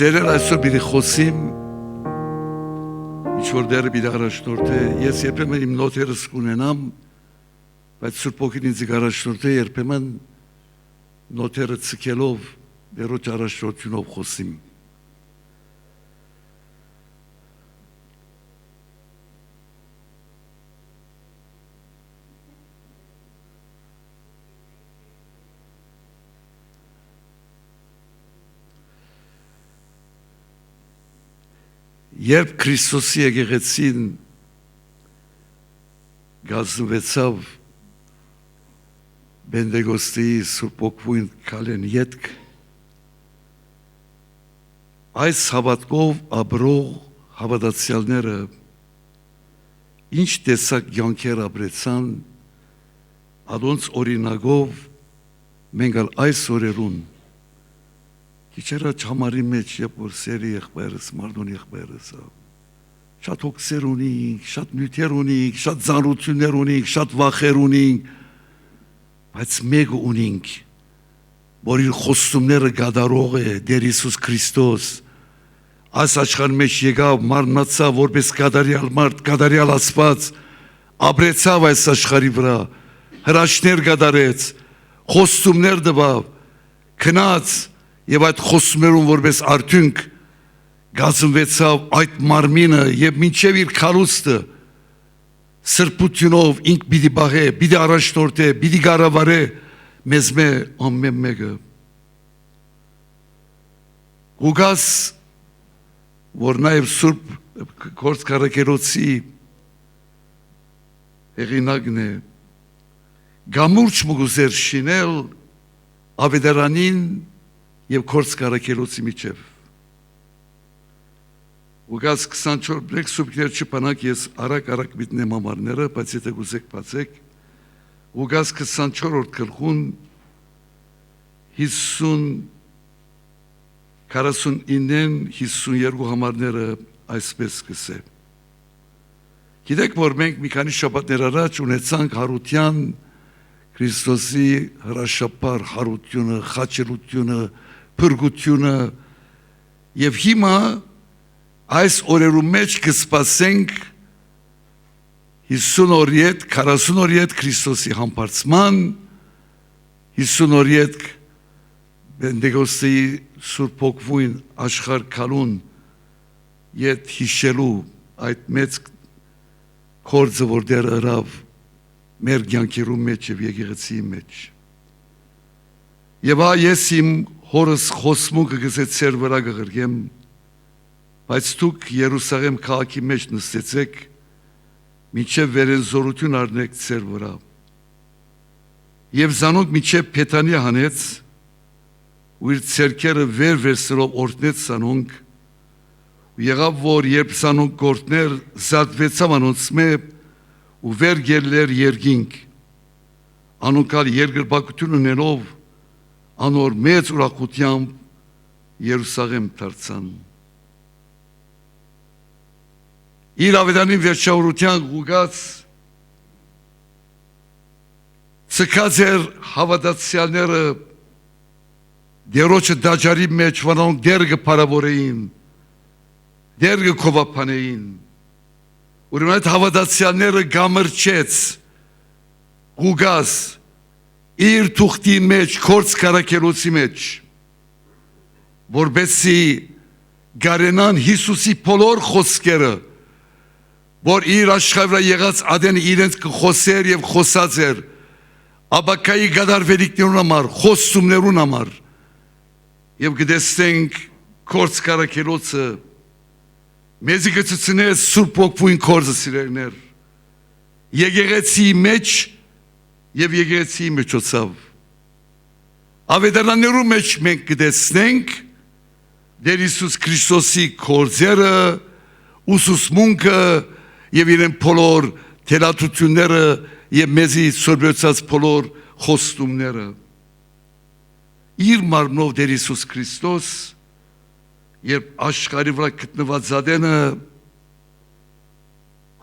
Սերեր այսօր բիդի խոսիմ ինչ-որ դերը բիդի առաջնորդ է, ես երբեմն իմ նոթերս կունենամ, բայց Սուրբ Հոգին ինձ առաջնորդ է, երբեմն նոթերը ցկելով դերոջ առաջնորդությունով խոսիմ։ Երբ Քրիստոսի եկեղեցին գազնվեցավ Պենտեկոստեի Սուրբ Հոգին քալեն ետք, այս հավատքով ապրող հավատացյալները ինչ տեսակ կյանքեր ապրեցան, adոնց օրինակով մենք այս օրերուն Քիչերա չամարի մեջ երբ որ սերի եղբայրս, մարդուն եղբայրս, շատ հոգսեր ունենք, շատ նյութեր ունենք, շատ ծանրություններ ունենք, շատ վախեր ունենք, բայց մեկ ունենք, որ իր խոստումները գադարող է Տեր Հիսուս Քրիստոս, այս աշխարհի մեջ եկավ, մարմնացավ, որպես գադարյալ մարդ, գադարյալ Աստված, ապրեցավ այս աշխարհի վրա, հրաշքներ գադարեց, խոստումներ տվավ, քնած Եվ այդ խոսումներում որպես արդյունք գազնվեցավ այդ մարմինը եւ մինչեւ իր քարոստը սրբությունով ինք պիտի բաղե, պիտի առաջնորդե, պիտի գարավարե մեզ ամեն մեկը։ Ուգաս որ նաեւ Սուրբ Գործ Կարակերոցի հեղինակն է գամուրջ մուգուզեր շինել ավետարանին Եվ Գործ Կարակերոցի միջև։ Ուգաս 24 սուբքներ չպանակ ես արակ միտնեմ ամարները, բայց եթե գուզեք բացեք, ուգաս 24-րդ գլխուն 49-ն 52 համարները այսպես կսե։ Գիտեք, որ մենք մի քանի շաբաթներ առաջ ունեցանք հարության Քրիստոսի հրաշապար հարությունը, խաչելությունը, փրկությունը եւ հիմա այս օրերու մեջ կսպասենք 50 օր յետ, 40 օր յետ Քրիստոսի համբարձման, 50 օր յետ Պենտեկոստեի Սուրբ Հոգին աշխարհ քալուն յետ հիշելու այդ մեծ գործը, որ դեր արավ մեր կյանքերու մեջ եւ եկեղեցի մեջ։ Եվ ես իմ հորս խոսմունքը գզեցեր վրա գղրգեմ, բայց դուք Երուսաղեմ քաղաքի մեջ նստեցեք, մինչև վերենզորություն առնեք ձեր վրա։ Եվ զանոնք մինչև Փեթանիա հանեց, ու իր ցերկերը վերսելով օրտնեց զանոնք, ու եղավ, որ երբ զանոնք գործներ զատվեցավ անոնց մե, ու վեր գելներ երկինք, անոնքալ երկրպագություն ունելով, անոր մեծ ուրախությամբ Երուսաղեմ դարձան։ Իր ավետանին վերջավորության ուղղած ցկած էր հավատացյալները դերոջը դաջարի մեջ, որոնք դեր կփարավորեին, դեր կքովափանեին, ուրեմն այդ հավատացյալները գամրջեց, ուղղած իր թուղթի մեջ, Գործ Կարակերոցի մեջ, որբեսի գարենան Հիսուսի բոլոր խոսքերը, որ իր աշխարհի վրա եղած ադենը իրենց կխոսեր եւ խոսած էր, Աբակայի գադարվելիքներուն համար, խոսումներուն համար, եւ գտեսնենք Գործ Կարակերոցը մեզի գծցնե Սուրբ Հոգին կորզը սիրելներ, եկեղեցի մեջ եւ եկեղեցի միջոցով։ Ավետարաններու մեջ մենք գտեսնենք Տեր Հիսուս Քրիստոսի կորձերը, ուսուցմունքը եւ իրեն բոլոր թելաթությունները եւ մեզի սորբեցած բոլոր խոստումները։ Իր մարմնով Տեր Հիսուս Քրիստոս երբ աշխարհի վրա գտնված ադենը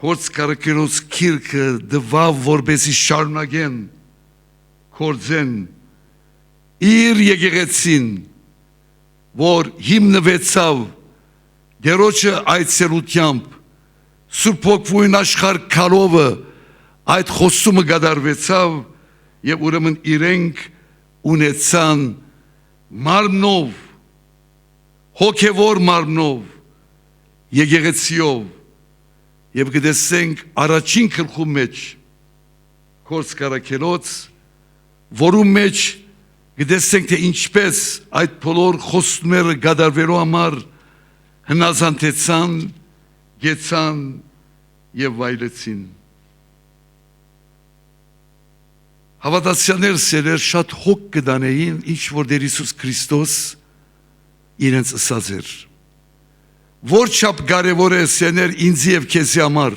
Գործ Կարակերոց քիրքը դվավ որբեսի շարունակեն կործեն իր եկեղեցին որ հիմնվեցավ դերոջը այցելությամբ, Սուրբ Հոգին աշխարհ քալովը այդ խոսումը գդարվեցավ եւ ուրեմն իրենք ունեցան մարմնով, հոգևոր մարմնով, եկեղեցիով եւ գտեսենք առաջին գլխու մեջ Քորս Կարաքելոց, որում մեջ գտեսենք թե ինչպես այդ բոլոր խոստումները գդարվելու համար հնազանդեցան, գեցան եւ վայելեցին։ Հավատացյալներ սերեր շատ հոգ կդանեին, ինչ որ Տեր Հիսուս Քրիստոս իրենց ասած էր։ Որ չափ կարևոր է սերներ ինձ եւ քեզի համար,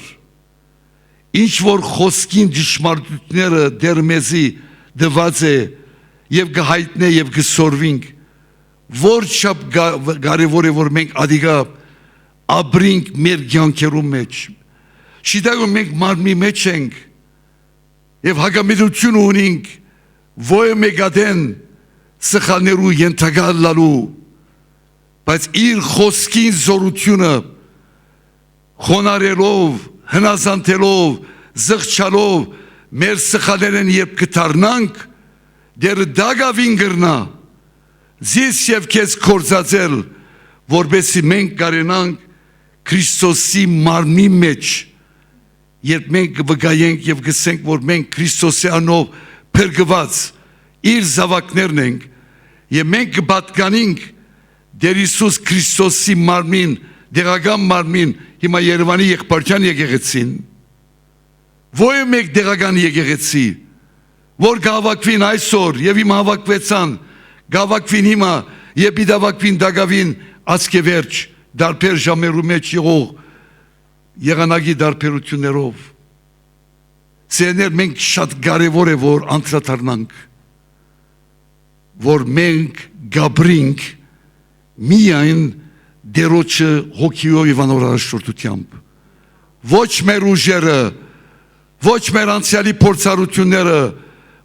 ինչ որ խոսքին ճշմարտությունները դեռ մեզի դված է եւ գահիտնե եւ գսորվինք, որ չափ կարևոր է որ մենք ադիգա ապրենք մեր կյանքերում մեջ։ Շիտակում մենք մարմնի մեջ ենք եւ հագամիտություն ունենք ոյ մեգադեն սխալներու ենթակալալու, բայց իր խոսքին զորությունը խոնարելով, հնազանդելով, զղջալով մեր սխալներն երբ կդառնանք, դեռ դագավին գրնա ձեզ եւ քեզ կործածել, որբեսի մենք կարենանք Քրիստոսի մարմնի մեջ, երբ մենք վկայենք եւ գսենք, որ մենք Քրիստոսի անով փրկված իր զավակներն ենք եւ մենք կպատկանենք Տեր Հիսուս Քրիստոսի մարմին, դեղական մարմին, հիմա Երևանի եղբայրյան եկեղեցին, ո՞ր մեկ դեղական եկեղեցի, որ գավակվին այսօր եւ հիմա հավաքվեցան, գավակվին հիմա եւ դավակվին դագավին ասկեվերջ դարբեր ժամերու մեջ եղող եղանակի դարբերություններով սերներ մենք շատ կարևոր է որ անդրադառնանք որ մենք գաբրինք միայն դերոջը հոգիով եւ անորոշտությամբ ոչ մեր ուժերը ոչ մեր անցյալի փորձառությունները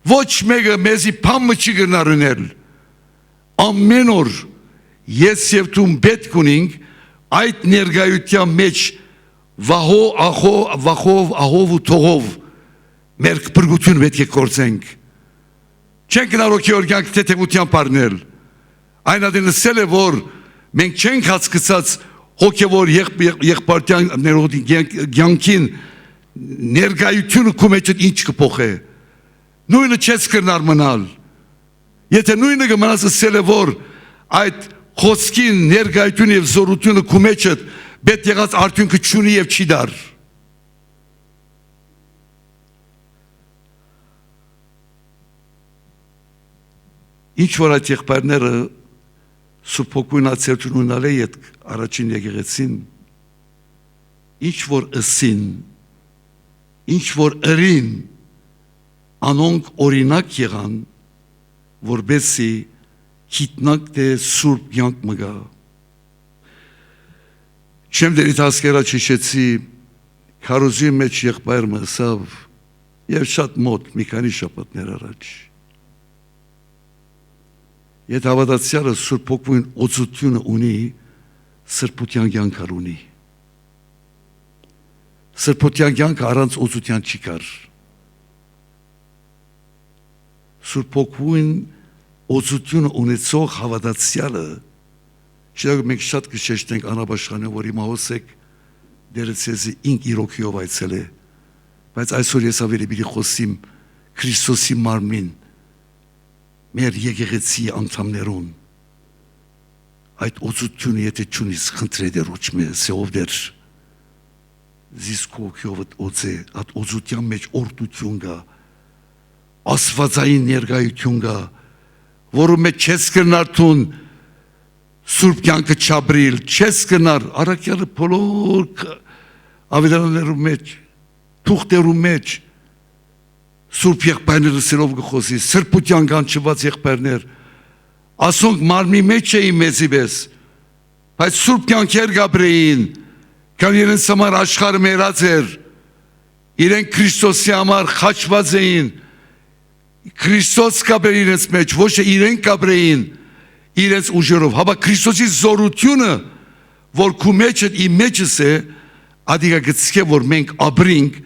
ոչ մեկը մեզի փամը չի գնարունել ամեն օր ես եւ դու պետք ունենք այդ ներգայության մեջ վախով ահով ու թողով մեր փրկություն պետք է կործենք չենք կարող Գեորգյանք թեթևությամբ առնել այն adinasել է որ մենք չենք հասկացած հոգևոր եղբայրների կյանքին ներգայությունը քո մեջ ինչ կփոխե նույնը չես կրնար մնալ եթե նույնը կմնաս ասել է որ այդ խոսքին ներգայությունը եւ զորությունը քո մեջ պետք եղած արդյունքը չունի եւ չի դար ինչ որ այդ եղբայրները Սուրբ Հոգին ացերություն ունալի այդ առաջին եկեղեցին ինչ որ ըսին ինչ որ ըրին անոնք օրինակ եղան որբեսի գիտնակ դե սուրբ կյանք մգա չեմ դերիտ հասկերա չիշեցի քարոզի մեջ եղբայր մսավ եւ շատ մոտ մի քանի շաբաթներ առաջ եթե հավատացյալը Սուրբ Հոգին օծությունը ունի սրբության կյանք ունի սրբության կյանքը առանց օծության չի կար Սուրբ Հոգին օծությունը ունեցող հավատացյալը շետ մենք շատ կշեշտենք անաբաշխանը որ հիմա հոսեք դերեցեզի ինք իրոքիով այցել է բայց այսօր ես ավելի բիդի խոսիմ Քրիստոսի մարմին մեր եկեղեցի անդամներուն այդ օծությունը եթե չունիս խնդրե դեր ոչ մե սեով դեր զիսկոքիով օծե այդ օծության մեջ օրդություն կա աստվածային ներգայություն կա որում մեջ չես կնար թուն սուրբ կյանքը չաբրիլ չես կնար առաքյալը բոլոր ավետարաններու մեջ թուղթերու մեջ Սուրբ եղբայրները սերով գխոսի սրբության կանչված եղբայրներ ասոնք մարմնի մեջ էին մեզի պես բայց սուրբ կյանքեր գաբրեին կան իրենց համար աշխարհը մերած էր իրենք Քրիստոսի համար խաչված էին Քրիստոս կաբրեին իրենց մեջ ոչ թե իրենք կաբրեին իրենց ուժերով, հապա Քրիստոսի զորությունը, որ քու մեջը իմ մեջս է, ադիգա գծկե որ մենք ապրենք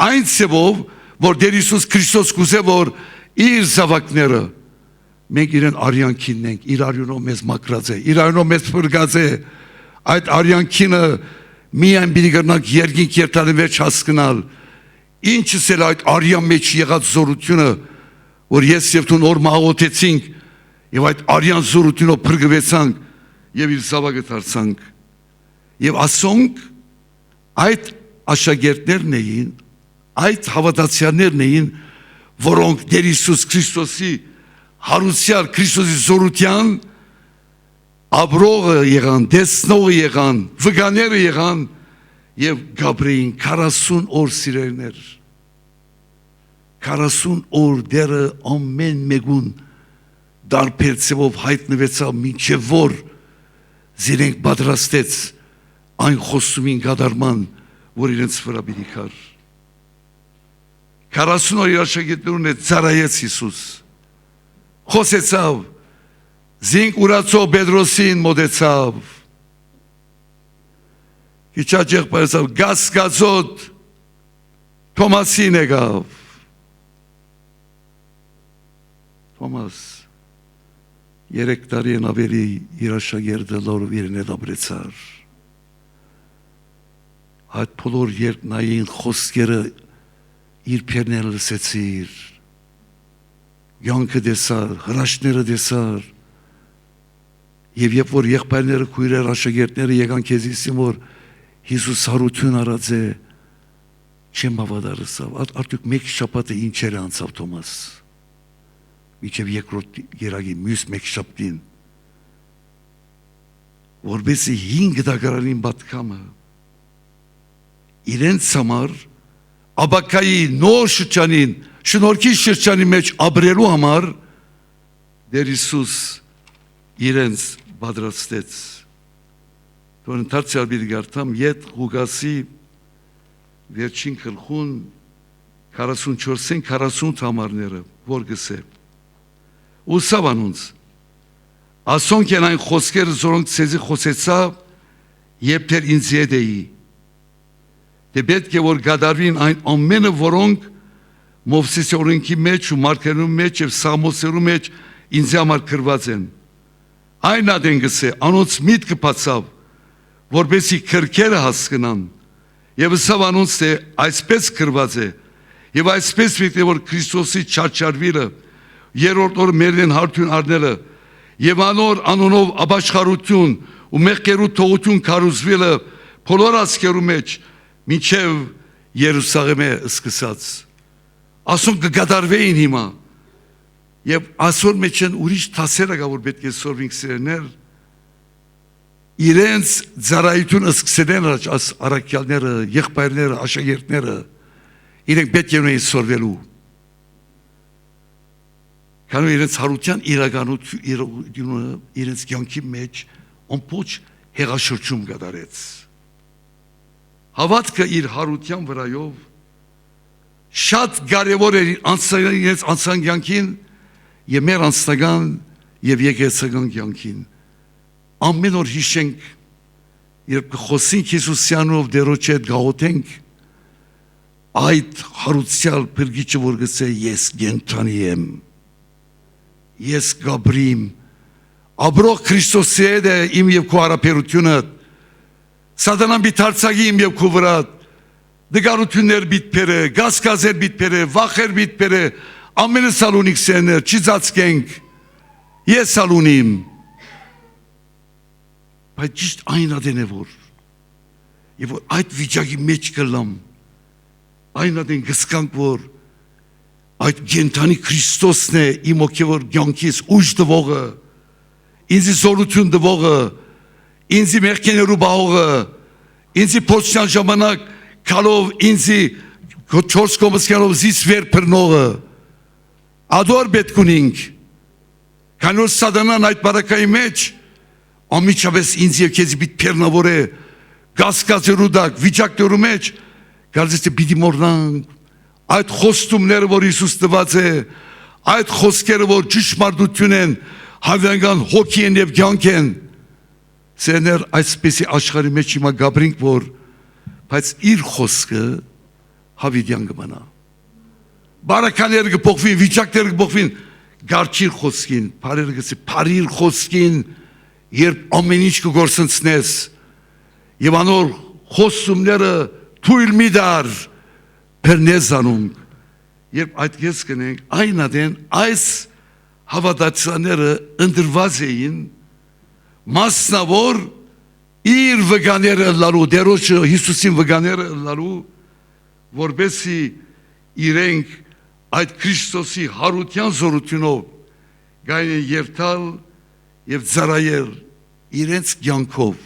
այն ցեվով, որ Տեր Հիսուս Քրիստոս կուզե որ իր զավակները մենք իրեն արյանքինն ենք, իր արյունով մեզ մաքրած է, իր արյունով մեզ փրկած է, այդ արյանքինը միայն պիտի կրնանք երկինք երթալի մեջ հասկանալ, ինչս էլ այդ արյան մեջ եղած զորությունը, որ ես և դու նոր մաղոթեցինք և այդ արյան զորությունով փրկվեցանք և իր զավակը դարձանք և ասոնք այդ աշակերտներն էին, այդ հավատացյալներն էին, որոնք Տեր Հիսուս Քրիստոսի հարուսյալ Քրիստոսի զորության ապրողը եղան, տեսնողը եղան, վկաները եղան և գաբրեին 40 օր սիրելիներ, 40 օր դերը ամեն մեկուն դարբեր ցևով հայտնվեցավ մինչև որ զիրենք պատրաստեց այն խոսումին կատարման, որ իրենց վրա պիտի կար։ 40 օր իր աշակերտներուն հետ ծառայեց Հիսուս, խոսեցավ, զինք ուրացող Պետրոսին մոտեցավ, իչաճեղ պայեցավ, գասկածոտ Թոմասին եկավ, Թոմաս 3 տարի են ավելի իր աշակերտը լորով իրեն հետ ապրեցար, այդ բոլոր երկնային խոսքերը իր փերները լսեցիր, յանքը դեսար, հրաշքները դեսար, և երբ որ եղբայրները քույրեր աշակերտները եկան քեզիսին որ Հիսուս հարություն արած է, չեմ հավատալսավ, արդյոք մեկ շաբաթը ինչեր անցավ Թոմաս, միջև երկրորդ երագի մյուս մեկ շաբթին, որպեսզի 5 դագարանին պատկամը իրենց համար աբակայի նոր շրջանին, շնորհքի շրջանի մեջ ապրելու համար Տեր Հիսուս իրենց պատրաստեց։ Թող ընդարձյալ պիտի գարտամ Ետ Ղուկասի վերջին գլխուն 44-ին 48 համարները, որ գսե։ Ուսավ անոնց, ասոնք են այն խոսքերը, որոնք ցեզի խոսեցա, երբ դեռ ինձ հետ էի։ Դե պետք է որ կատարվին այն ամենը, որոնք Մովսեսի օրենքի մեջ ու մարգարեների մեջ և Սաղմոսների մեջ ինձ համար գրված են։ Այն ադեն գսե, անոնց միտքը բացավ, որպեսզի քրքերը հասկանան, և ասավ անոնց թե այսպես գրված է, և այսպես պետք է որ Քրիստոսի չարչարվելը, երրորդ օրը մերին հարություն առնելը, և անոր անոնով ապաշխարություն ու մեղքերու թողություն քարոզվելը բոլոր ազգերու մեջ մինչև Երուսաղեմը սկսած։ Ասոնք կկատարվեին հիմա, և ասոր մեջ են ուրիշ թասերը կա, որ պետք է սորվինք սիրելիներ, իրենց ծառայություն սկսել են առաքյալները, եղբայրները, աշակերտները, իրենք պետք է ունեին սորվելու։ Քանի իրենց հարության իրականությունը իրենց կյանքի մեջ ամբողջ հեղաշրջում կատարեց։ Հավատքը իր հարության վրայով շատ կարևոր էր իրենց անձնական կյանքին և մեր անձնական և եկեղեցական կյանքին։ Ամեն օր հիշենք, երբ կխոսենք Հիսուսյանով Տերոջ հետ գաղութենք, այդ հարուցյալ փրկիչը որ գսե ես կենդանի եմ, ես կապրիմ, ապրող Քրիստոսի հետ է իմ և քո հարաբերությունը, Սատանան պիտի հարձակի իմ և քո վրա, դգարություններ պիտի բերե, կասկածներ պիտի բերե, վախեր պիտի բերե, ամենը սալունիկ սերներ, չծածկենք, ես սալունիմ, բայց ճիշտ այն ադեն է որ, և որ այդ վիճակի մեջ կլամ, այն ադեն գսկանք որ, այդ կենդանի Քրիստոսն է իմ հոգևոր կյանքիս ուժ տվողը, ինձի զորություն տվողը, ինձի մեղքերու բահողը, ինձի փորձության ժամանակ քալով ինձի 4 կոմսկերով զիս վեր բռնողը, ադոր պետք ունենք, քանի որ Սատանան այդ բարակայի մեջ անմիջապես ինձ և քեզի պիտի բեռնավորե, կասկածներու տակ, վիճակներու մեջ, կարծես թե պիտի մոռնանք այդ խոստումները, որ Հիսուս տված է, այդ խոսքերը, որ ճշմարտություն են, հավենգան հոգի են և կյանք են, սերներ այսպեսի աշխարհի մեջ հիմա գաբրինք, որ բայց իր խոսքը հավիդյան կմնա։ Բարակաները կփոխվին, վիճակները կփոխվին, գարչիր խոսքին, բարերը գսի, բարիր խոսքին, երբ ամեն ինչ կգործընցնես, եւ անոր խոսումները թույլ մի դար բերնեզանունք, երբ այդ կես կնենք, այն ադեն այս հավատացյաները ընդրված էին, մասնավոր իր վգաները լարու, դերոջը Հիսուսին վգաները լարու, որբեսի իրենք այդ Քրիստոսի հարության զորությունով գային են երթալ և ծարայել իրենց կյանքով,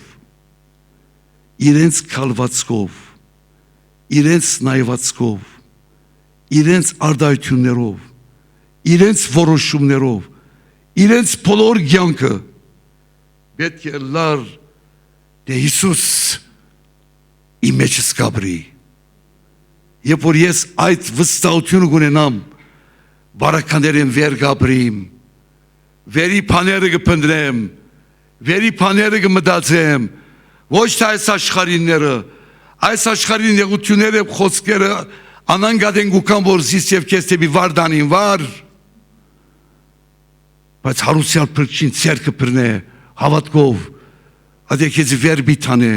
իրենց քալվածքով, իրենց նայվածքով, իրենց արդայություններով, իրենց որոշումներով, իրենց բոլոր կյանքը պետք է լար դե Հիսուս իմ մեջս գաբրի։ Երբ որ ես այդ վստահությունը կունենամ, բարականերեն վեր գաբրիմ, վերի բաները կփնտրեմ, վերի բաները կմտածեմ, ոչ թե այս աշխարհինները, այս աշխարհի նեղությունները եւ խոսքերը անանգադեն գուկան որ զիս եւ քեզ դեպի վարդանին վար, բայց հարուսյալ փրկին ցերկը բռնե հավատքով, ադե քեզ վեր բիթանե,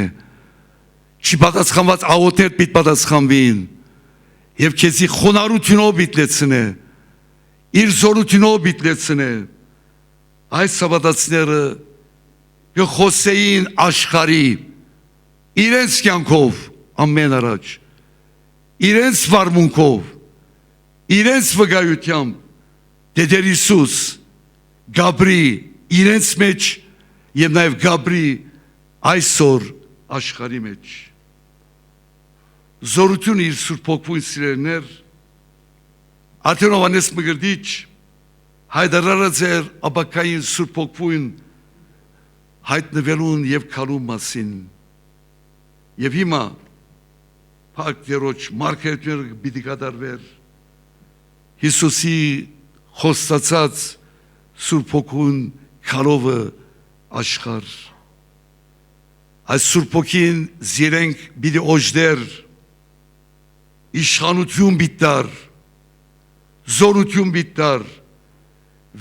չի պատասխանված աղոթեր պիտ պատասխանվին, եւ քեզի խոնարհությունով բիթլեցնե, իր զորությունով բիթլեցնե, այս հավատացները կխոսեին աշխարհի իրենց կյանքով ամեն առաջ, իրենց վարմունքով, իրենց վկայությամբ, դեր Հիսուս գաբրի իրենց մեջ եւ նաեւ գաբրի այսօր աշխարհի մեջ։ Զորությունը իր Սուրբ Հոգուն սիրելիներ, արդեն Հովհաննես Մկրտիչ հայտարարած էր ապակային Սուրբ Հոգուն հայտնվելուն եւ քալու մասին։ Եվ հիմա փակ դերոջ մարգարեները պիտի կատարվեր Հիսուսի խոստացած Սուրբ Հոգուն քալովը աշխարհ։ Այս Սուրբ Հոգին զիրենք պիտի օժդեր, իշխանություն բիտար, զորություն բիտար,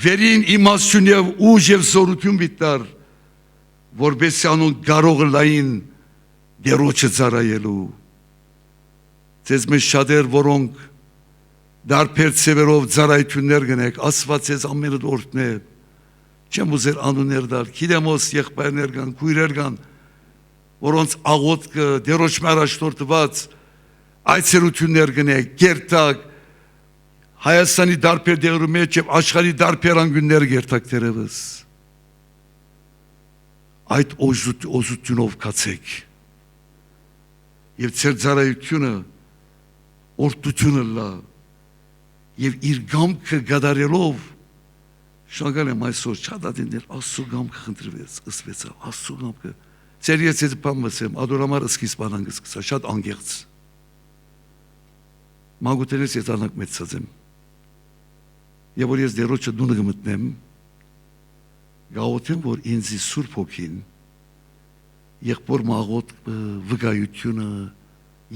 վերին իմաստություն եւ ուժ եւ զորություն բիտար, որբեսի անուն կարող լային դերոջը ծառայելու։ Ձեզ մեջ շատեր, որոնք դարբեր ծևերով ծառայություններ գնեք, Աստված ձեզ ամենը օրհնե, չեմ ուզեր անուններ դալ, գիտեմոս եղբայրներ կան, քույրեր կան, որոնց աղոթքը դերոջ առաջնորդված այցելություններ գնեք, գերտակ, Հայաստանի դարբեր դեղերու մեջ եւ աշխարհի դարբեր անկյուններ գերտակ դերևս։ Այդ օժությունով կացեք եւ ձեր ծառայությունը օրդությունը լա եւ իր գամքը գդարելով շնորհակալ եմ այսօր չադադիներ Աստծո գամքը խնդրվեց, ըսվեցավ Աստծո գամքը ձեր ես բամսեմ ադորամար սկիզբանան գսկսա շատ անգեղծ մագուտերես եթանակ մեծած եմ եւ որ ես դերոջը դունը գմտնեմ գաղութեմ որ ինձի Սուրբ Հոգին եղբոր մաղոտ վկայությունը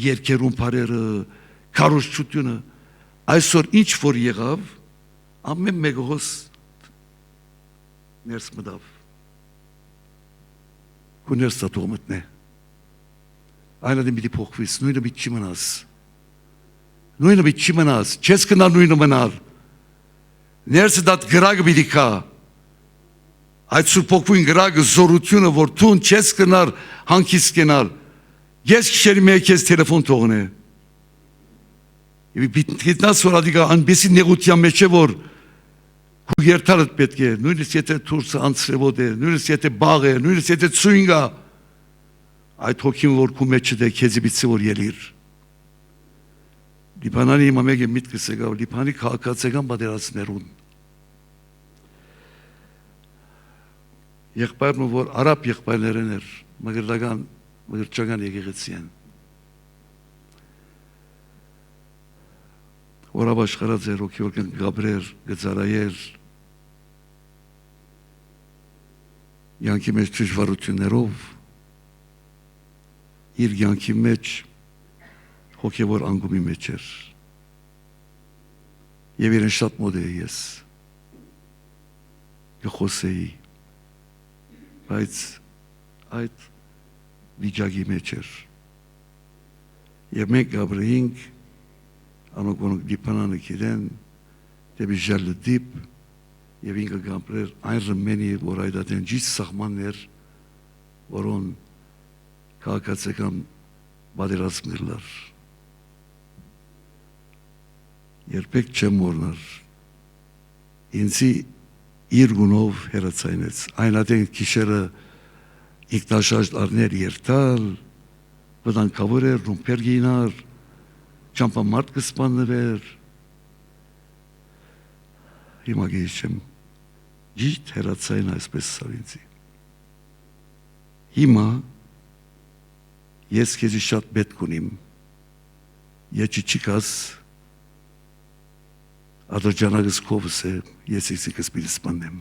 երկերուն բարերը քարոզչությունը այսօր ինչ որ եղավ ամեն մեկոս ներս մտավ կուներս տատող մտնե այն ադեմ պիտի փոխվիս նույնը պիտի չի մնաս նույնը պիտի չի մնաս չես կնա նույնը մնալ ներսը դատ գրագը պիտի կա այդ Սուրբ Հոգուն գրագը զորությունը որ տուն չես կնար հանքիս կենալ ես քշերի մեկ ես տելեֆոն թողնե եւ գիտնաս որ ադիգա անբեսի նեղության մեջ է որ քու երթալդ պետք է նույնիսկ եթե թուրսը անցրևոտ է նույնիսկ եթե բաղ է նույնիսկ եթե ցույնգա այդ հոգին որ քու մեջ է քեզի բիցի որ ելիր Լիբանանի մամեգե միտքս եկավ Լիբանի քաղաքացիական պատերազմներուն եղբայրն որ արաբ եղբայրներն էր մգրճական եկեղեցին որ ապաշխարած էր հոգևոր կյանք գաբրեր գծարայեր յանքի մեջ դժվարություններով իր յանքի մեջ հոգևոր անկումի մեջ էր եւ իրեն շատ մոտ է ես կխոսեի բայց այդ վիճակի մեջ էր եւ մենք ապրեինք անոնք որոնք դիպանանը գիտեն դեպի ժալդիպ եւ ինքը գամպրեր այն ռմենի որ այդ ադեն ճիշտ սահմաններ որոն քաղաքացիական պատերազմներ երբեք չեմ մոռնար ինձի իր գունով հերացայնեց այն ադեն քիշերը ինքնաշարժ արներ երթալ վտանգավոր էր ռումպեր գինար ճամփամարտ կսպաններ հիմա գիշեմ ճիշտ հերացային այսպես սավինցի հիմա ես քեզի շատ պետք ունիմ եթե չկաս ադրջանագս կովս է ես իսիկս պիտի սպանեմ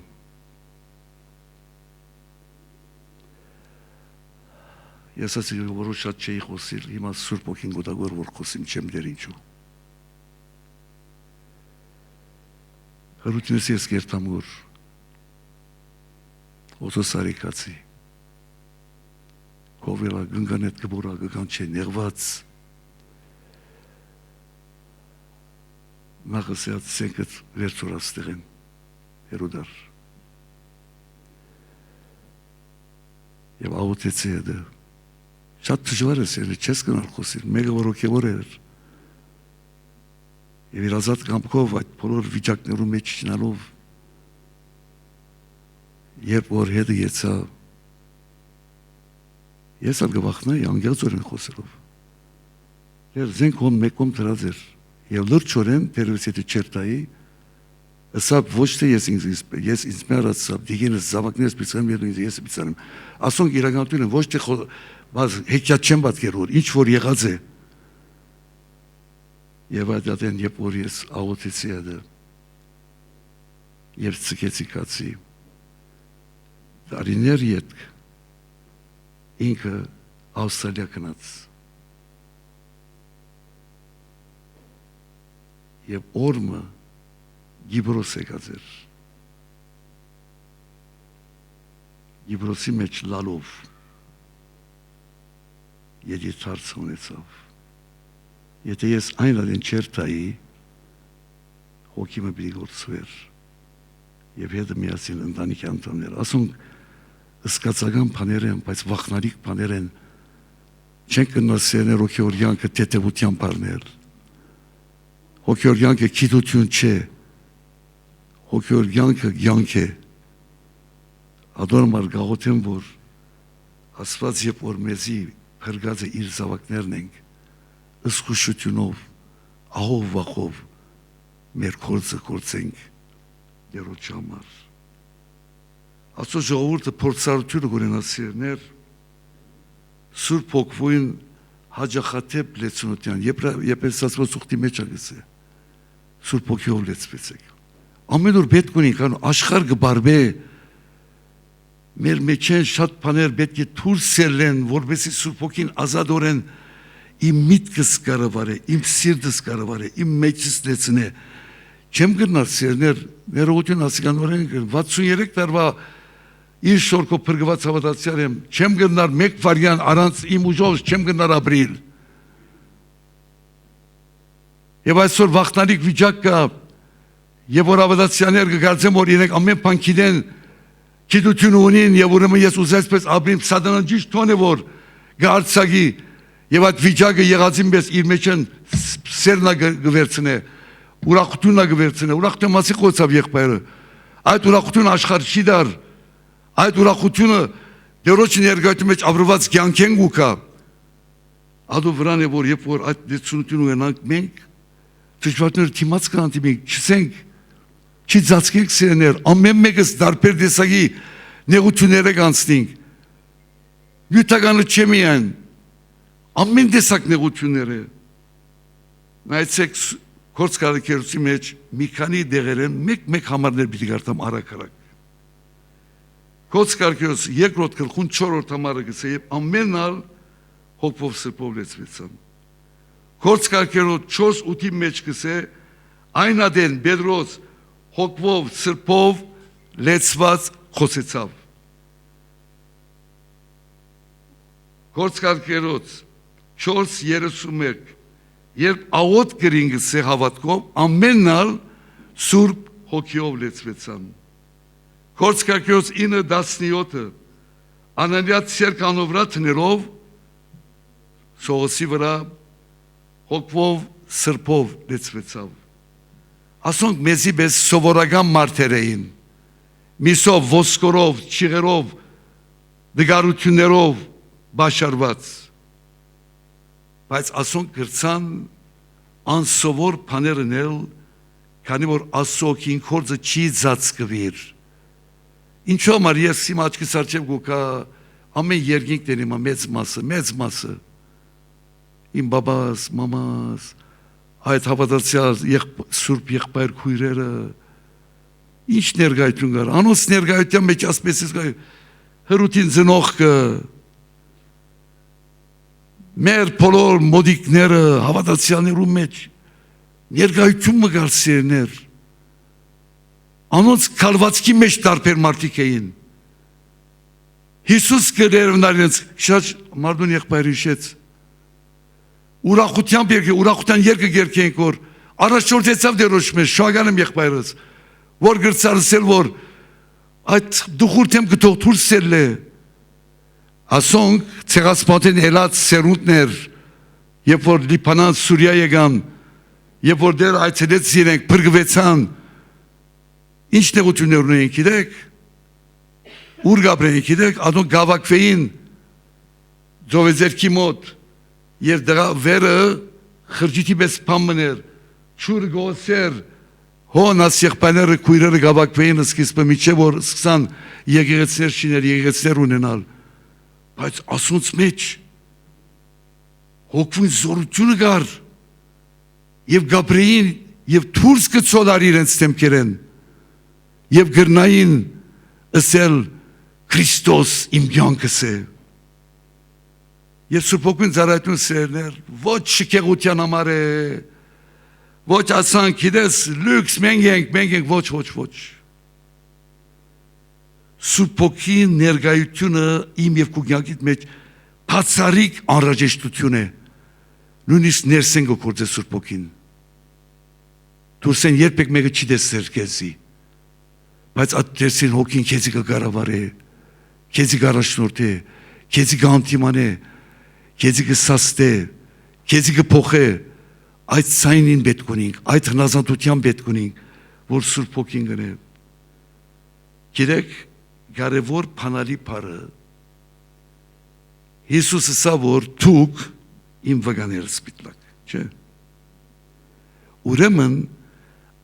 ես ասի որոշ շատ չէի խոսիլ հիմա Սուրբ Ոգին գոտագոր որ խոսիմ չեմ դեր ինչու հրուտնես ես կերտամուր օտոսարիկացի կովելա գնգանետ կբորա գգան չէ նեղված նախասյատ սենքըտ վերցուրաստեղեն հերուդար և աղոտեցի է դա շատ դժվար ես ելի չես կնալ խոսիլ մեկը որ հոգևոր էր և իր ազատ կամքով այդ բոլոր վիճակներու մեջ չնալով երբ որ հետը եծա ես ալ գվախնայի անգեղծորեն խոսելով դեր զենք հոն մեկում տրած էր և լրջորեն տերվից հետը չերտայի սապ ոչ թե ես ինձ մերած սապ դիգենս զավակներս պիցանեմ ես պիցանեմ ասոնք իրականություն են ոչ թե հեքյատ չեմ պատկեր որ ինչ որ եղած է և այդ ատեն երբ որ ես աղոտեցի ադը և ծկեցի կացի դարիներ ետք ինքը Ավստրալիա կնաց և օրմը Գիբրոս եկած էր Գիբրոսի մեջ լալով եթե թարց ունեցավ եթե ես այն ադեն չերտայի հոգիմը պիտի գործվեր և հետը միասին ընտանիքի անդամներ ասոնք ըսկացական բաներ են բայց վախնարիք բաներ են չեն կնար սերներ հոգևոր յանքը տետևության բառներ հոգևոր յանքը գիտություն չէ հոգևոր յանքը յանք է ադորմար գաղութեմ որ ասված երբ որ մեզի հրգած է իր զավակներն ենք ըսկուշությունով ահով վախով մեր կործը կործենք երոջ համար ասո ժողովուրդը փորձառությունը գորենասիրներ Սուրբ Հոգվույն հաջախատեպ լեցունության երբ ես ասված ուխտի մեջ ագս է Սուրբ Հոգիով լեցվեցեք ամեն օր պետք ունենք աշխարհ գբարբե մեր մեջ են շատ բաներ պետք է դուրս ելեն որովհետեւ Սուրբ Հոգին ազատորեն իմ միտքս կառավարե իմ սիրտս կառավարե իմ մեջս լեցնե չեմ գնալ սերներ ներողություն ասիկանորեն 63 տարվա իր շորքով փրկված հավատացյալ եմ չեմ գնալ մեկ վարյան առանց իմ ուժով չեմ գնալ ապրիլ եւ այսօր վախնալիք վիճակ կա եւ որ հավատացյալներ կգարձեմ որ իրենք ամեն բան գիտեն գիտություն ունին եւ ուրեմն ես ուզեցպես ապրիմ սատանան ճիշտ տոնե որ գարցակի եւ այդ վիճակը եղածին պես իր մեջ են սերնա գվերցնե ուրախությունն գվերցնե ուրախություն մասի խոսավ եղբայրը այդ ուրախությունը աշխարհ չի դար այդ ուրախությունը դերոջ ներգայացում մեջ ապրված կյանքեն գուկա ադու վրան է որ երբ որ այդ դեցունություն ունենանք մենք դժվարներ թիմած կանտիմենք չսենք չի ծածկենք սերներ ամեն մեկս դարբեր տեսակի նեղությունները կանցնենք յութականը չէ միայն ամեն տեսակ նեղությունները նայեցեք կորց կարիքերուցի մեջ մի քանի դեղեր են մեկ համարներ պիտի գարտամ արագ Կոծկարկերոց երկրորդ գլխուն 4-րդ համարը գսե եւ ամենալ հոգով սրբով լեցվեցան։ Կոծկարկերոց 4-8-ի մեջ գսե այն ադեն Պետրոս հոգով սրբով լեցված խոսեցավ։ Կոծկարկերոց 4:31 երբ աղոտ գրին գսե հավատքով ամենալ սուրբ հոգիով լեցվեցան։ Կոծկարկերոց 9:17 Անանիաս ցերկանով վրա թներով Սողոսի վրա հոգով սրբով լեցվեցավ։ Ասոնք մեզի պես սովորական մարդեր էին, միսով, ոսկորով, չիղերով, դգարություններով բաշարված, բայց ասոնք գրցան անսովոր բաներ անել, քանի որ ասոքին կորձը չի ծածկվիր։ Ինչու համար ես իմ աչքիս առջև գուկա ամեն երկինքն իմ մեծ մասը, իմ բաբաս, մամաս, այդ հավատացյալ սուրբ եղբայր քույրերը ինչ ներկայություն կար, անոնց ներկայության մեջ ասպես հրուտին ծնողքը, մեր բոլոր մոդիկները հավատացյալներու մեջ ներկայություն մգար սերներ, անոնց կալվածքի մեջ տարբեր մարդիկ էին, Հիսուս կերևնարինց, շատ մարդուն եղբայր իշեց, ուրախության երկը գերքենք, որ առաջորդեցավ դերոշ մեզ, շագանեմ եղբայրս, որ գրծարսել, որ այդ դուխուրթեմ գտող թուրսել է, ասոնք ցեղասպանեն ելած սերունդներ, երբ որ Լիբանան, Սուրիա եկան, երբ որ դեր այցելեց իրենք, փրկվեցան, ինչ նեղություններ ունեին գիտեք, ուր գաբրեին գիտեք, adon գավակվեին ձովեզերքի մոտ, եւ դրա վերը խրճիթի պես փամներ, ճուր գոսեր, հոնաս եղբայրները քույրերը գավակվեին սկիզբը միջև որ սկսան եկեղեցիներ շինել, եկեղեցիներ ունենալ, բայց ասոնց մեջ հոգվին զորությունը գար եւ գաբրեին եւ թուրս կծոլար իրենց դեմքերեն եւ գրնային ասել Քրիստոս իմ կյանքս է։ Եվ Սուրբ Հոգին ծառայություն սերներ, ոչ շքեղության համար է, ոչ ասան գիտես լյուքս մենք ենք ոչ։ Սուրբ Հոգի ներկայությունը իմ եւ քո կյանքիդ մեջ բացառիկ անհրաժեշտություն է։ Նույնիսկ ներսեն գործե Սուրբ Հոգին։ Դուրսեն երբեք մեկը չի տեսել քեզի, բայց այդ ներսեն Հոգին քեզի կկառավարի, քեզի կառաջնորդի, քեզի կհանդիմանե, քեզի կսաստե, քեզի կփոխե, այդ ցայնին պետք ունենք, այդ հնազանդության պետք ունենք, որ Սուրբ Հոգին գնե։ Գիտեք, կարևոր բանալի բառը Հիսուսը ասա որ դուք իմ վկաներս պիտլակ, չէ։ Ուրեմն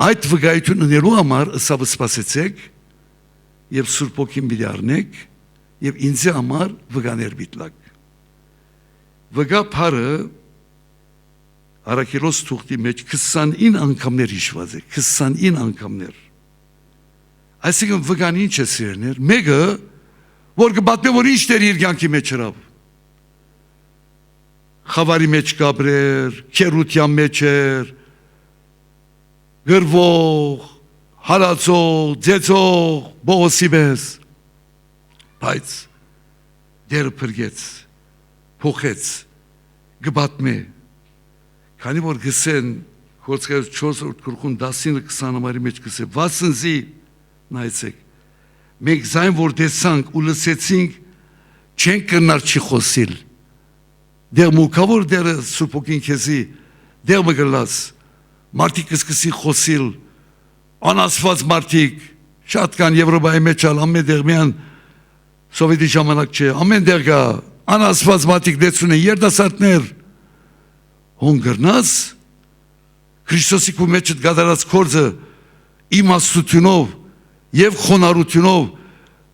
այդ վկայությունը ներու համար ասա սպասեցեք եւ Սուրբ Հոգին մի առնեք եւ ինձ համար վկաներ պիտլակ։ Վկա բառը Արաքելոս թուղթի մեջ 29 անգամներ հիշված է, 29 անգամներ։ Այսինքն վկան ինչ է սիրներ, մեկը որ կպատմի որ ինչ դեր իր կյանքի մեջ հրավ։ Խավարի մեջ կաբրեր, քերության մեջ էր, գրվող, հալածող, ձեծող, բողոսի պես, բայց դերը փրկեց, փոխեց, կպատմի։ Քանի որ գսեն Խոսքերս 4-րդ գլխում 19-20 համարի մեջ գսե վասնզի նայեցեք մենք զայն որ տեսանք ու լսեցինք չենք կրնար չի խոսիլ դեր մուկավոր դերը Սուրբ Հոգին քեզի դեր մգլած մարդիկ սկսի խոսիլ անասված մարդիկ շատ կան Եվրոպայի մեջ ամեն դեր միան սովետի ժամանակ չէ ամեն դեր կա անասված մարդիկ դեցուն են երդասարտներ հոնգրնաս Քրիստոսի քո մեջ գդարած կորձը իմաստությունով եւ խոնարհությունով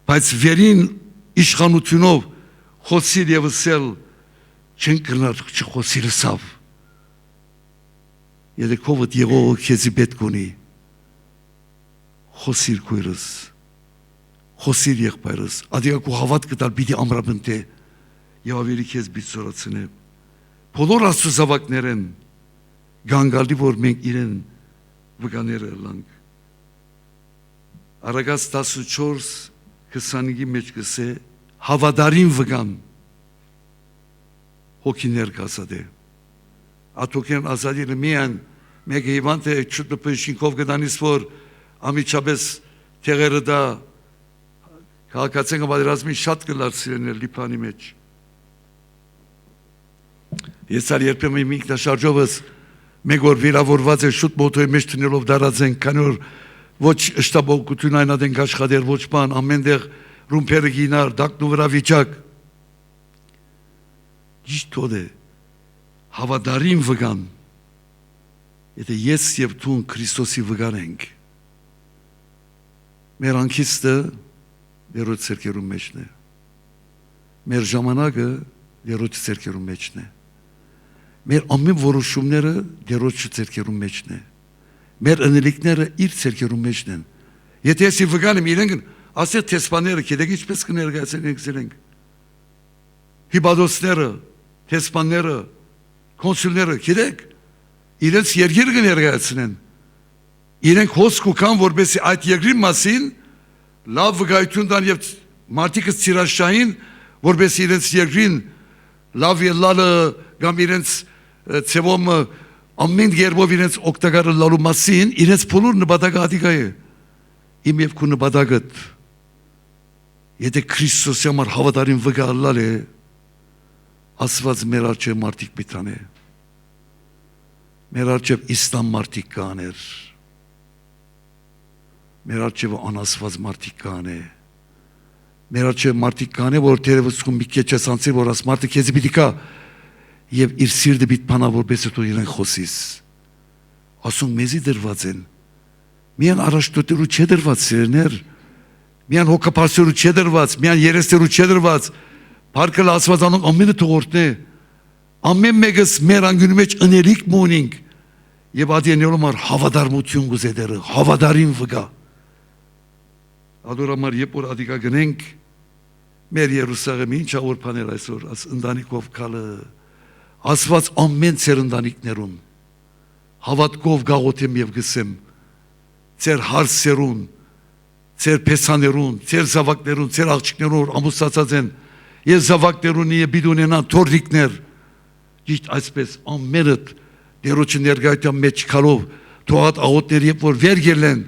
բայց վերին իշխանությունով խոսիլ եւ ասել չեն կրնար չխոսիլ սավ եթե կովդ եղող քեզի պետք ունի խոսիլ քույրս խոսիր եղբայրս, ադիակու հավատ կտալ պիտի ամրապնտե, եւ ավելի քեզ բիծորացնե։ Բոլոր Աստծո զավակներեն գանգալի որ մենք իրեն վկաները լանք։ Արագած 14-25-ի մեջ կսե հավատարիմ վկան հոգիներ կասադե։ Ատոքեն ազադիրը միան մեկ հիվանդ է չուտնպնշինքով գտանից որ ամիջապես թեղերը դա քաղաքացիական պատերազմի շատ կլար սիրենել լիփանի մեջ։ Ես ալ երբեմն իմ ինքնաշարժովս մեկ որ վիրավորված է շուտ մոտոյի մեջ տնելով դարածենք, քանի որ ոչ շտաբօգություն այնադենք աշխատեր, ոչ բան, ամենտեղ ռումպերը գինար, դակնու վրա վիճակ։ Ճիշտ թոդ է, հավատարիմ վկան, եթե ես և թուն Քրիստոսի վկան ենք, մեր անքիստը Տերոջ ձեռքերում մեջն է, մեր ժամանակը Տերոջ ձեռքերում մեջն է, մեր ամեն որոշումները Տերոջ ձեռքերում մեջն է, մեր ընելիքները իր ձեռքերում մեջն են։ Եթե ես վկան եմ իրենք ասել տեսպանները գիտեք ինչպես կներկայացնենք հիբադոսները, տեսպանները, կոնսուլները գիտեք իրենց երկիրը կներկայացնեն։ Իրենք հոսք ու կան որպեսզի այդ երկրի մասին լավ վկայություն տան եւ մարդիկը ծիրաշային որպեսզի իրենց երկրին լավ ելալը կամ իրենց ցեվում ամեն երբով իրենց օգտակարը լալու մասին իրենց բոլոր նպատակը ադիգա է։ Իմ եւ քո նպատակը եթե Քրիստոսի համար հավատարիմ վկայալալ է ասված մեր արջև մարդիկ պիտան է մեր արջև իսլամ մարդիկ կաներ մեր արջև անասված մարդիկ կան է մեր արջև մարդիկ կան է որ թերևս ու մի քիչ ասանցի որ աս մարդը քեզ պիտի կա եւ իր սիրտը պիտի փանա որպես դու իրեն խոսիս ասում մեզի դրված են միան առաջտոտերու չէ դրված սիրներ միան հոգապարսերու չէ դրված միան երեսերու չէ դրված Փառքել ասված անոնք ամենը թողորտն է ամեն մեկս մեր անգյունի մեջ ընելիք մունինք եւ ադիենյոլում ար հավատարմություն գուզեդերը հավատարիմ վկա Ադորամար երբ որ ադիկա գնենք մեր Երուսաղեմի ինչ որ բաներ այսօր աս ընտանիքով կալը ասված ամեն ծեր ընտանիքներուն հավատքով գաղութեմ եւ գսեմ ծեր հարսերուն ծեր փեսաներուն ծեր զավակներուն ծեր աղջիկներուն ամուսացած են ես զավակներուն եւ բիդունենան թորիկներ ճիշտ այսպես ամենըդ դերոջ ներգայության մեջ կալով թողած աղոտներ երբ որ վեր գելեն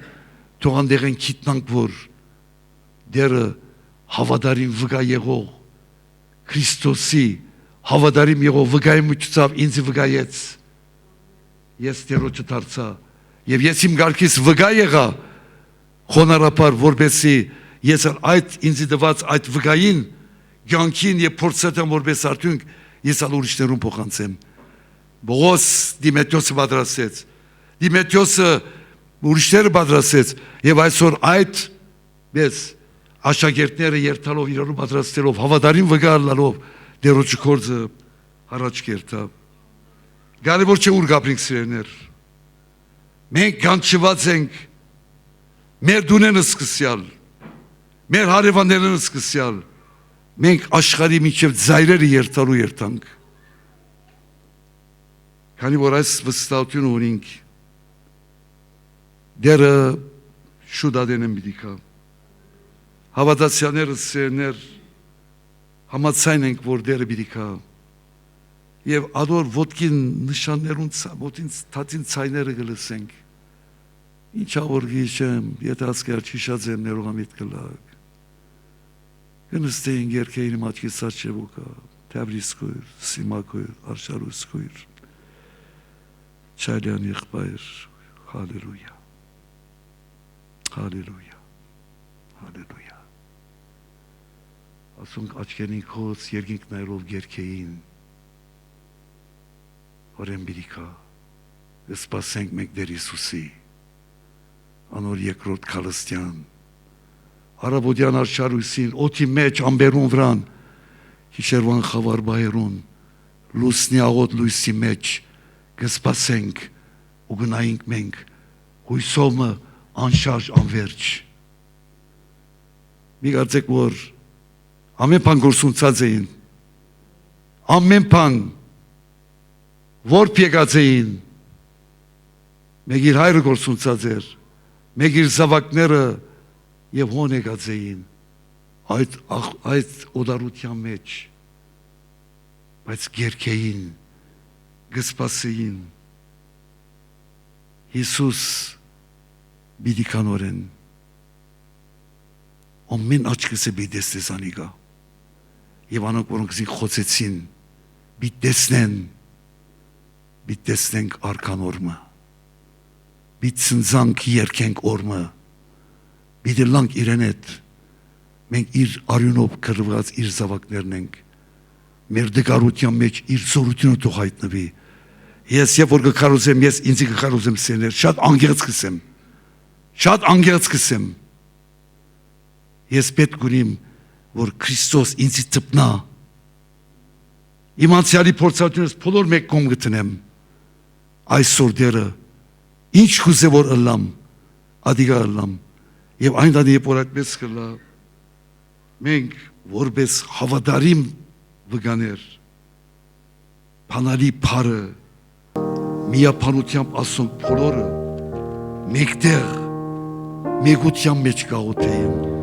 թողան դեղեն քիտնանք որ դերը հավատարիմ վկա եղող Քրիստոսի հավատարիմ եղող վկայությունով ինձ վկայեց ես դերոջը դարձա եւ ես իմ գարկիս վկա եղա խոնարհապար որպեսի ես այդ ինձ դված այդ վկային Գյանքին եւ փորձեմ որպես արդյունք ես ալ ուրիշներուն փոխանցեմ Բողոս Դիմեթիոսը պատրաստեց Դիմեթիոսը ուրիշները պատրաստեց եւ այսօր այդ ես աշակերտները երթալով իրարու պատրաստելով հավատարիմ վկայալով դերոջ կորձը առաջ կերտա Կարևոր չէ ուր գաբրինք սիրելիներ մենք կանչված ենք մեր դունենը սկսյալ մեր հարևաններն սկսյալ մենք աշխարհի միջև ծայրերը երթալու երթանք քանի որ այս վստահություն ունենք դերը շուտ ադենեմ բիդիկա հավատացյալները սերներ համաձայն ենք որ դերը բիդիկա եւ ադոր ոտքին նշաններուն ոտին թաթին ցայները գլսենք ինչա որ գիշեմ եթե ասկեր չիշած եմ ներողամիտ կլակ Գնստեին երկեին մատքի սարչևուկա, թավրիսկույր, սիմակույր, արշարուսկույր, չայլյան եղբայր, հալելույա, հալելույա, հալելույա Ասունք աչկերին կոց երգինք նայրով երկեին, որեն բիրիկա, սպասենք մենք դեր Իսուսի, անոր երկրորդ քալստյան, Արաբոդյան արշարույսին, օթի մեջ ամբերուն վրան, հիշերվան խավար բայերուն, լուսնի աղոտ լույսի մեջ, գսպասենք ու գնայինք մենք, հույսովը անշարժ անվերջ։ մի կարծեք որ ամեն բան գործունցած էին, ամեն բան որբ եկած էին, մեկ իր հայրը գործունցած էր, մեկ իր զավակները և հոն եկած էին, այդ օդարության մեջ, բայց գերքեին, գսպասեին, Հիսուս բիդիքանորեն, ամեն աչքս է բի դեսնես անիգա, և անոնք որոնք զին խոցեցին, բի տեսնենք արքան օրմը, բի ծնձանք երկենք օրմը, բի դելանք իրեն հետ, մենք իր արյունով կրված իր զավակներն ենք, մեր դգարության մեջ իր զորությունը թող հայտնվի, ես և որ կխարուզեմ, ես ինձի կխարուզեմ սեներ, շատ անգեղծ կսեմ, ես պետք ունիմ, որ Քրիստոս ինձի ծպնա, իմ անցյալի փորձությունս բոլոր մեկ կողմ գտնեմ, այսօր դերը, ինչ խուզե որ ըլլամ, ադիգա ըլլամ, և այն դանի եպ որ այդպես կլա, մենք որպես հավադարիմ վգաներ, պանալի պարը, միապանությամբ ասոնք բոլորը, մեկտեղ, մեկության մեջ գաղութեին,